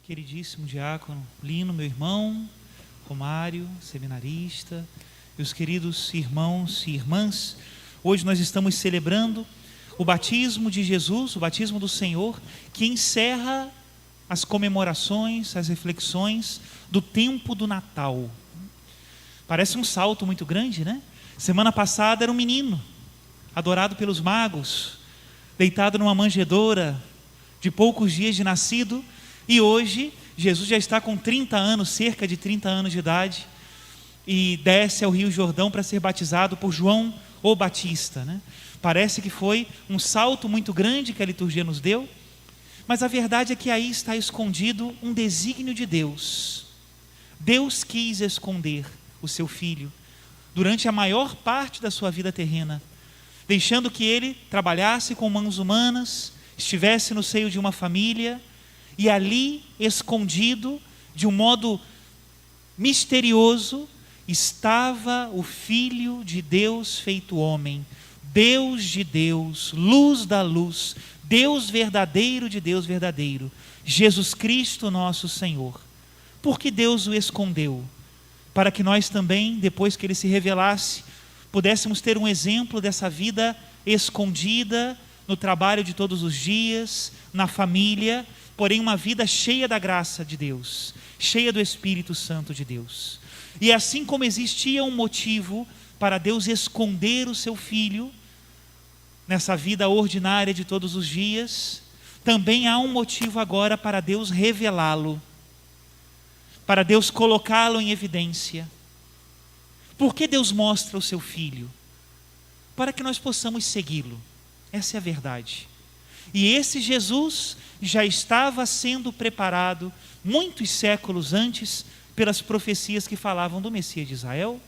queridíssimo diácono Lino, meu irmão, Romário, seminarista, e os queridos irmãos e irmãs. Hoje nós estamos celebrando o batismo de Jesus, o batismo do Senhor, que encerra as comemorações, as reflexões do tempo do Natal. Parece um salto muito grande, né? Semana passada era um menino, adorado pelos magos, deitado numa manjedoura, de poucos dias de nascido, e hoje Jesus já está com 30 anos, cerca de 30 anos de idade, e desce ao Rio Jordão para ser batizado por João o Batista, né? Parece que foi um salto muito grande que a liturgia nos deu, mas a verdade é que aí está escondido um desígnio de Deus. Deus quis esconder o seu filho durante a maior parte da sua vida terrena, deixando que ele trabalhasse com mãos humanas, estivesse no seio de uma família, e ali, escondido, de um modo misterioso, estava o Filho de Deus feito homem, Deus de Deus, luz da luz, Deus verdadeiro de Deus verdadeiro, Jesus Cristo nosso Senhor. Por que Deus o escondeu? Para que nós também, depois que ele se revelasse, pudéssemos ter um exemplo dessa vida escondida, no trabalho de todos os dias, na família, porém uma vida cheia da graça de Deus, cheia do Espírito Santo de Deus. E assim como existia um motivo para Deus esconder o seu Filho, nessa vida ordinária de todos os dias, também há um motivo agora para Deus revelá-lo, para Deus colocá-lo em evidência. Por que Deus mostra o seu Filho? Para que nós possamos segui-lo. Essa é a verdade. E esse Jesus já estava sendo preparado muitos séculos antes pelas profecias que falavam do Messias de Israel.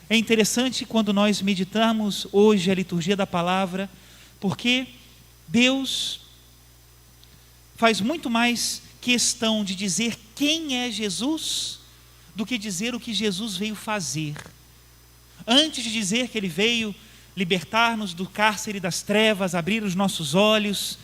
É interessante quando nós meditamos hoje a liturgia da palavra, porque Deus faz muito mais questão de dizer quem é Jesus do que dizer o que Jesus veio fazer. Antes de dizer que ele veio libertar-nos do cárcere das trevas, abrir os nossos olhos,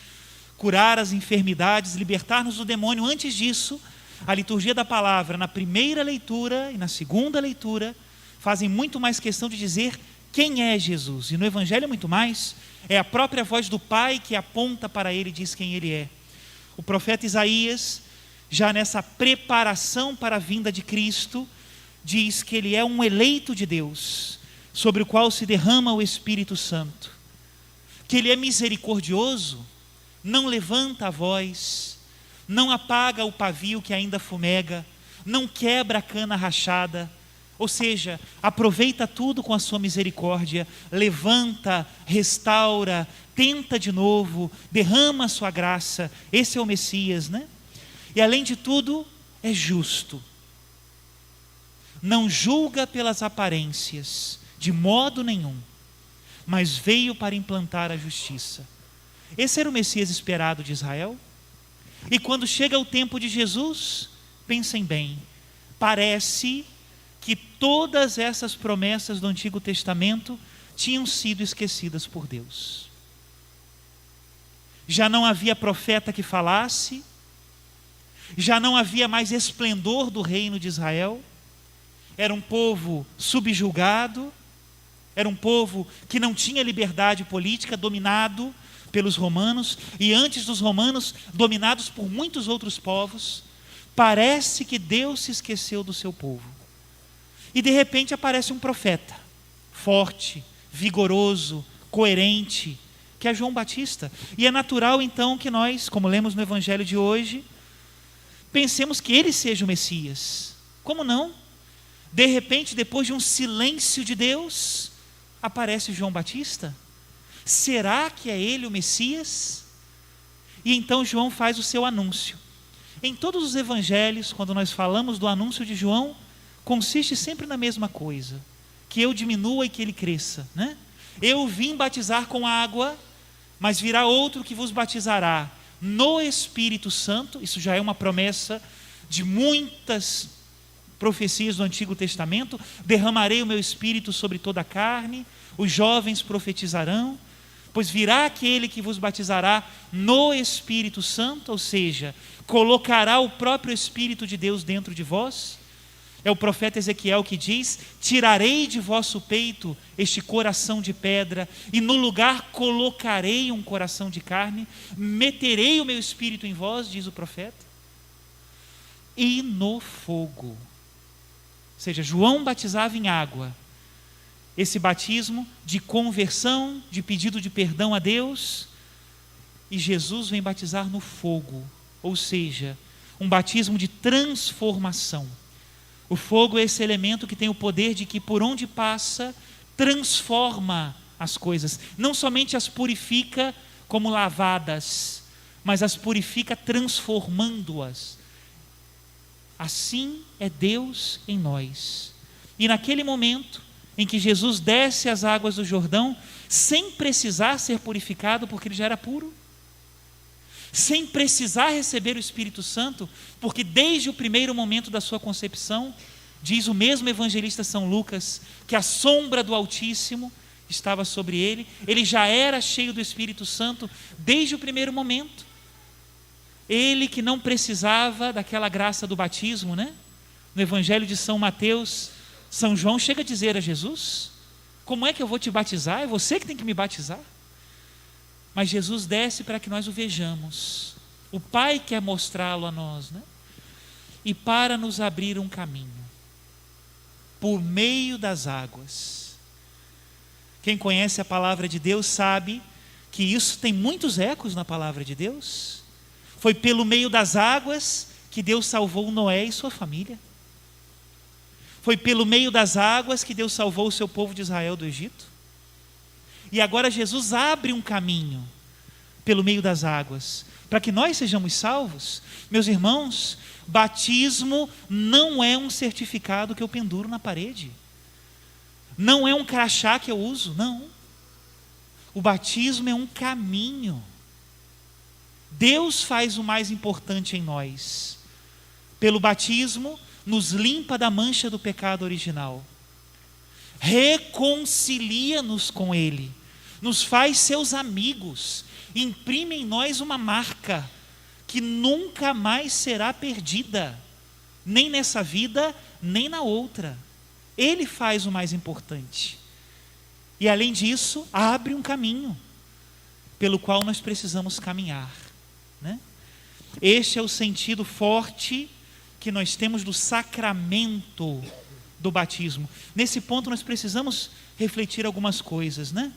curar as enfermidades, libertar-nos do demônio, antes disso, a liturgia da palavra, na primeira leitura e na segunda leitura, fazem muito mais questão de dizer quem é Jesus. E no Evangelho muito mais, é a própria voz do Pai que aponta para ele e diz quem ele é. O profeta Isaías, já nessa preparação para a vinda de Cristo, diz que ele é um eleito de Deus, sobre o qual se derrama o Espírito Santo, que ele é misericordioso, não levanta a voz, não apaga o pavio que ainda fumega, não quebra a cana rachada, ou seja, aproveita tudo com a sua misericórdia, levanta, restaura, tenta de novo, derrama a sua graça. Esse é o Messias, né? E além de tudo, é justo, não julga pelas aparências, de modo nenhum, mas veio para implantar a justiça. Esse era o Messias esperado de Israel. E quando chega o tempo de Jesus, pensem bem, parece que todas essas promessas do Antigo Testamento tinham sido esquecidas por Deus. Já não havia profeta que falasse, já não havia mais esplendor do reino de Israel, era um povo subjugado, era um povo que não tinha liberdade política, dominado pelos romanos, e antes dos romanos, dominados por muitos outros povos. Parece que Deus se esqueceu do seu povo. E de repente aparece um profeta, forte, vigoroso, coerente, que é João Batista. E é natural então que nós, como lemos no Evangelho de hoje, pensemos que ele seja o Messias. Como não? De repente, depois de um silêncio de Deus, aparece João Batista. Será que é ele o Messias? E então João faz o seu anúncio. Em todos os evangelhos, quando nós falamos do anúncio de João, consiste sempre na mesma coisa, que eu diminua e que ele cresça, né? Eu vim batizar com água, mas virá outro que vos batizará no Espírito Santo. Isso já é uma promessa de muitas profecias do Antigo Testamento. Derramarei o meu Espírito sobre toda a carne, os jovens profetizarão. Pois virá aquele que vos batizará no Espírito Santo, ou seja, colocará o próprio Espírito de Deus dentro de vós. É o profeta Ezequiel que diz: tirarei de vosso peito este coração de pedra, e no lugar colocarei um coração de carne, meterei o meu Espírito em vós, diz o profeta. E no fogo. Ou seja, João batizava em água. Esse batismo de conversão, de pedido de perdão a Deus, e Jesus vem batizar no fogo, ou seja, um batismo de transformação. O fogo é esse elemento que tem o poder de que por onde passa, transforma as coisas. Não somente as purifica como lavadas, mas as purifica transformando-as. Assim é Deus em nós. E naquele momento em que Jesus desce as águas do Jordão, sem precisar ser purificado, porque ele já era puro, sem precisar receber o Espírito Santo, porque desde o primeiro momento da sua concepção, diz o mesmo evangelista São Lucas, que a sombra do Altíssimo estava sobre ele, ele já era cheio do Espírito Santo desde o primeiro momento. Ele que não precisava daquela graça do batismo, né? No Evangelho de São Mateus, São João chega a dizer a Jesus: como é que eu vou te batizar? É você que tem que me batizar. Mas Jesus desce para que nós o vejamos. O Pai quer mostrá-lo a nós, né? E para nos abrir um caminho, por meio das águas. Quem conhece a palavra de Deus sabe que isso tem muitos ecos na palavra de Deus. Foi pelo meio das águas que Deus salvou Noé e sua família. Foi pelo meio das águas que Deus salvou o seu povo de Israel do Egito. E agora Jesus abre um caminho pelo meio das águas, para que nós sejamos salvos. Meus irmãos, batismo não é um certificado que eu penduro na parede. Não é um crachá que eu uso, não. O batismo é um caminho. Deus faz o mais importante em nós. Pelo batismo, nos limpa da mancha do pecado original. Reconcilia-nos com Ele, nos faz seus amigos, imprime em nós uma marca que nunca mais será perdida, nem nessa vida, nem na outra. Ele faz o mais importante. E além disso, abre um caminho pelo qual nós precisamos caminhar, né? Este é o sentido forte que nós temos do sacramento do batismo. Nesse ponto nós precisamos refletir algumas coisas, né?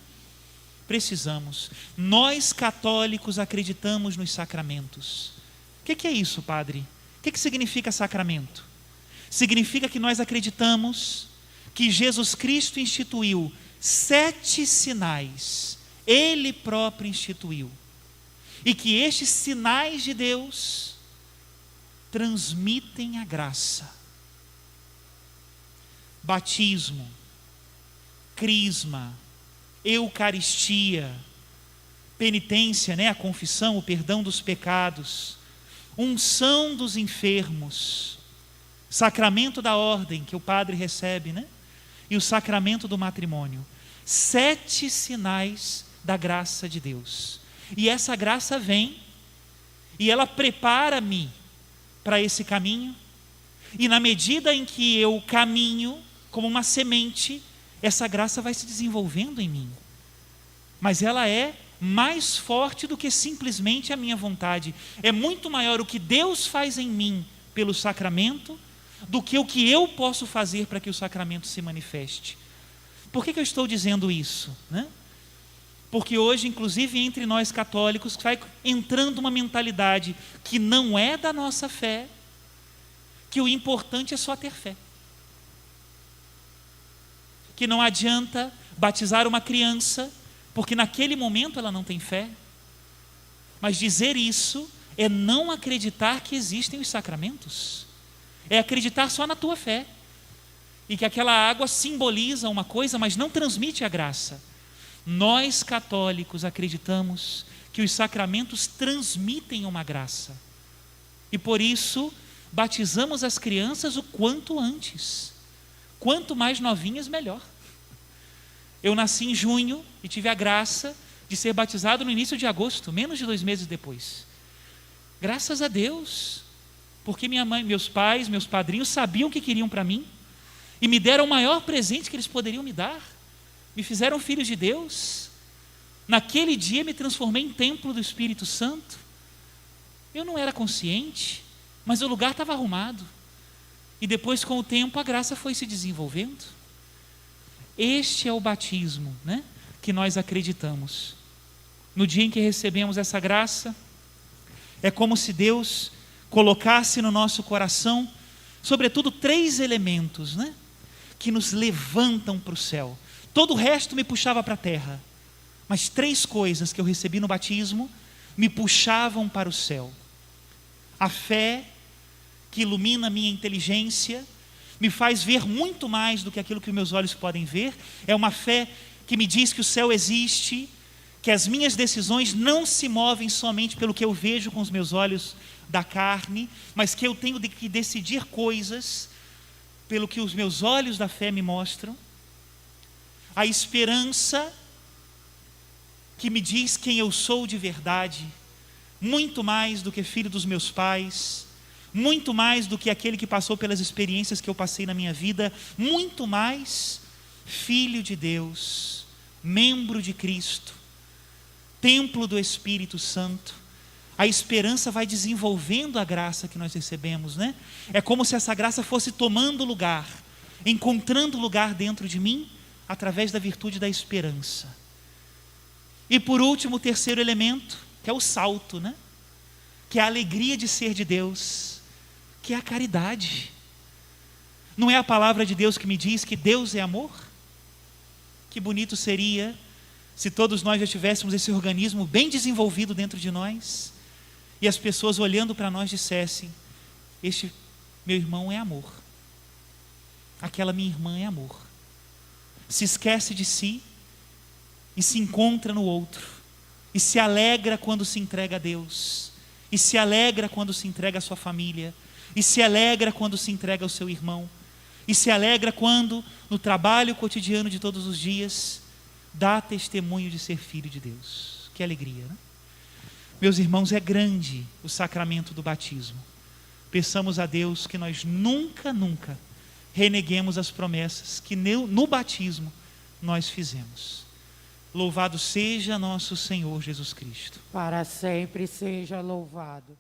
Precisamos. Nós católicos acreditamos nos sacramentos. O que é isso, padre? O que significa sacramento? Significa que nós acreditamos que Jesus Cristo instituiu 7 sinais, Ele próprio instituiu, e que estes sinais de Deus transmitem a graça. Batismo, crisma, eucaristia, penitência, né? A confissão, o perdão dos pecados, unção dos enfermos, sacramento da ordem que o padre recebe, né? E o sacramento do matrimônio. 7 sinais da graça de Deus. E essa graça vem e ela prepara-me para esse caminho. E na medida em que eu caminho como uma semente, essa graça vai se desenvolvendo em mim. Mas ela é mais forte do que simplesmente a minha vontade. É muito maior o que Deus faz em mim pelo sacramento do que o que eu posso fazer para que o sacramento se manifeste. Por que eu estou dizendo isso, né? Porque hoje, inclusive entre nós católicos, vai entrando uma mentalidade que não é da nossa fé, que o importante é só ter fé. Que não adianta batizar uma criança, porque naquele momento ela não tem fé. Mas dizer isso é não acreditar que existem os sacramentos. É acreditar só na tua fé. E que aquela água simboliza uma coisa, mas não transmite a graça. Nós católicos acreditamos que os sacramentos transmitem uma graça. E por isso, batizamos as crianças o quanto antes. Quanto mais novinhas, melhor. Eu nasci em junho e tive a graça de ser batizado no início de agosto, menos de 2 meses depois. Graças a Deus, porque minha mãe, meus pais, meus padrinhos sabiam o que queriam para mim e me deram o maior presente que eles poderiam me dar. Me fizeram filhos de Deus. Naquele dia me transformei em templo do Espírito Santo. Eu não era consciente, mas o lugar estava arrumado. E depois, com o tempo, a graça foi se desenvolvendo. Este é o batismo, né, que nós acreditamos. No dia em que recebemos essa graça, é como se Deus colocasse no nosso coração, sobretudo, 3 elementos, né, que nos levantam para o céu. Todo o resto me puxava para a terra, mas 3 coisas que eu recebi no batismo me puxavam para o céu. A fé, que ilumina a minha inteligência, me faz ver muito mais do que aquilo que meus olhos podem ver. É uma fé que me diz que o céu existe, que as minhas decisões não se movem somente pelo que eu vejo com os meus olhos da carne, mas que eu tenho que decidir coisas pelo que os meus olhos da fé me mostram. A esperança, que me diz quem eu sou de verdade, muito mais do que filho dos meus pais, muito mais do que aquele que passou pelas experiências que eu passei na minha vida, muito mais filho de Deus, membro de Cristo, templo do Espírito Santo. A esperança vai desenvolvendo a graça que nós recebemos, né? É como se essa graça fosse tomando lugar, encontrando lugar dentro de mim, através da virtude da esperança. E por último, o terceiro elemento, que é o salto, né? Que é a alegria de ser de Deus, que é a caridade. Não é a palavra de Deus que me diz que Deus é amor? Que bonito seria se todos nós já tivéssemos esse organismo bem desenvolvido dentro de nós, e as pessoas olhando para nós dissessem: este meu irmão é amor, aquela minha irmã é amor. Se esquece de si e se encontra no outro, e se alegra quando se entrega a Deus, e se alegra quando se entrega à sua família, e se alegra quando se entrega ao seu irmão, e se alegra quando, no trabalho cotidiano de todos os dias, dá testemunho de ser filho de Deus. Que alegria, né? Meus irmãos, é grande o sacramento do batismo. Peçamos a Deus que nós nunca reneguemos as promessas que no batismo nós fizemos. Louvado seja nosso Senhor Jesus Cristo. Para sempre seja louvado.